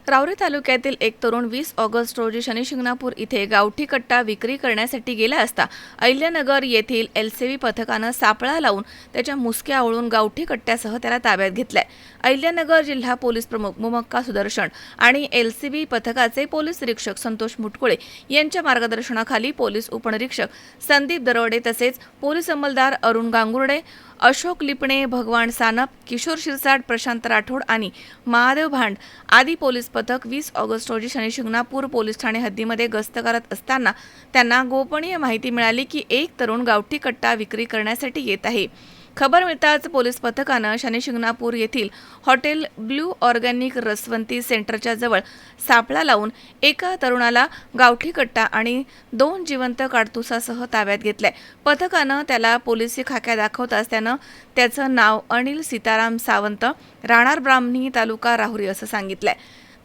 राहुरी तालुक्यातील एक तरुण 20 ऑगस्ट रोजी शनिशिंगणापूर इथे गावठी कट्टा विक्री करण्यासाठी गेला असता अहिल्यानगर येथील एलसीबी पथकानं सापळा लावून त्याच्या मुसक्या आवळून गावठी कट्ट्यासह त्याला ताब्यात घेतलाय। अहिल्यानगर जिल्हा पोलीस प्रमुख मुमक्का सुदर्शन आणि एलसीबी पथकाचे पोलीस निरीक्षक संतोष मुटकुळे यांच्या मार्गदर्शनाखाली पोलीस उपनिरीक्षक संदीप दरवडे तसेच पोलीस अंमलदार अरुण गांगुर्डे, अशोक लिपणे, भगवान सानप, किशोर शिरसाट, प्रशांत राठोड आणि महादेव भांड आदी पोलीस पथक 20 ऑगस्ट रोजी शनिशिंगणापूर पोलीस ठाणे हद्दीमध्ये गस्त करत असताना त्यांना गोपनीय माहिती मिळाली की एक तरुण गावठी कट्टा विक्री करण्यासाठी येत आहे। खबर मिळताच पोलीस पथकानं शनिशिंगणापूर येथील हॉटेल ब्लू ऑर्गॅनिक रसवंती सेंटरच्या जवळ सापळा लावून एका तरुणाला गावठी कट्टा आणि 2 जिवंत काडतुसासह ताब्यात घेतलाय। पथकानं त्याला पोलिसी खाक्या दाखवताच त्यानं त्याचं नाव अनिल सीताराम सावंत, राहणार ब्राह्मणी, तालुका राहुरी असं सांगितलंय।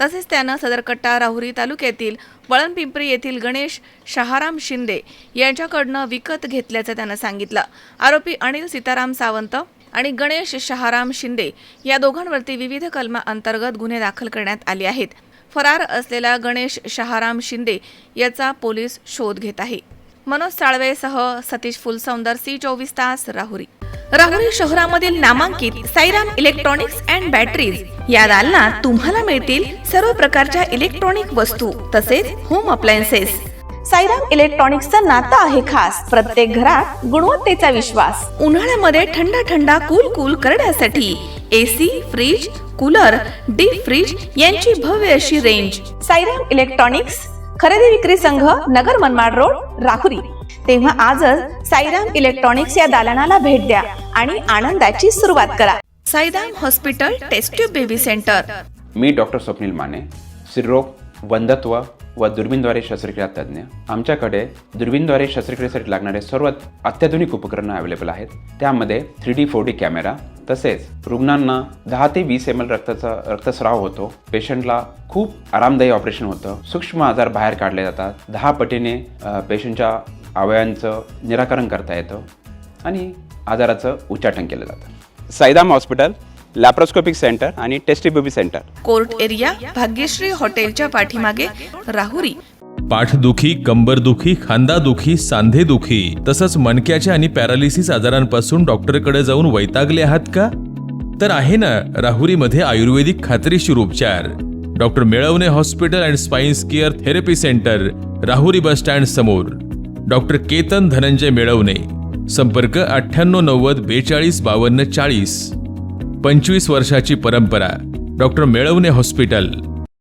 तसेच त्यानं सदर कट्टा राहुरी तालुक्यातील वळणपिंपरी येथील गणेश शहाराम शिंदे यांच्याकडनं विकत घेतल्याचं त्यानं सांगितलं। आरोपी अनिल सीताराम सावंत आणि गणेश शहाराम शिंदे या दोघांवरती विविध कलमा अंतर्गत गुन्हे दाखल करण्यात आले आहेत। फरार असलेला गणेश शहाराम शिंदे याचा पोलीस शोध घेत आहे। मनोज साळवेसह सतीश फुलसौंदर, C24 तास, राहुरी। राहुरी शहरामधील नामांकित साईराम इलेक्ट्रॉनिक्स अँड बॅटरीज या दालनात तुम्हाला मिळतील सर्व प्रकारच्या इलेक्ट्रॉनिक वस्तू तसेच होम अप्लायन्सेस। साईराम इलेक्ट्रॉनिक्सचं नातं आहे खास, प्रत्येक घरात गुणवत्तेचा विश्वास। उन्हाळ्यामध्ये थंड कूल करण्यासाठी AC, fridge, cooler, deep fridge यांची भव्य अशी रेंज। साईराम इलेक्ट्रॉनिक्स खरेदी विक्री संघ, नगर मनमाड रोड, राहुरी। तेव्हा आजच साईराम इलेक्ट्रॉनिक्स या दालनाला भेट द्या आणि आनंदाची सुरुवात करा। Sairam hospital test tube baby centre. मी डॉक्टर स्वप्नील माने, स्त्रीरोग, वंध्यत्व व दुर्बीणद्वारे शस्त्रक्रिया तज्ञ। आमच्याकडे दुर्बीणद्वारे शस्त्रक्रियेसाठी लागणारे सर्व अत्याधुनिक उपकरणं अवेलेबल आहेत। त्यामध्ये 3D 4D कॅमेरा, तसेच रुग्णांना 10 ते 20 ml रक्तस्राव होतो। पेशंटला खूप आरामदायी ऑपरेशन होतं। सूक्ष्म आजार बाहेर काढले जातात। 10 पटीने पेशंटच्या अवयवांचं निराकरण करता येतं आणि आजाराचं उच्चाटन केलं जातं। साईराम हॉस्पिटल, लॅप्रोस्कोपिक सेंटर आणि test baby centre, court area, Bhagyashree हॉटेलच्या पाठीमागे, राहुरी। पाठदुखी, कंबरदुखी, खांदादुखी, सांधेदुखी तसंच मणक्याच्या आणि पॅरालिसिस आजारांपासून डॉक्टरकडे जाऊन वैतागले आहात का? तर आहे ना राहुरीमध्ये आयुर्वेदिक खात्रीशीर उपचार। Doctor Melavane hospital and spines care therapy centre, Rahuri bus stand समोर। डॉक्टर केतन धनंजय मेळवणे, संपर्क 9890 42 52 40। 25 वर्षाची परंपरा, डॉक्टर मेळवणे हॉस्पिटल।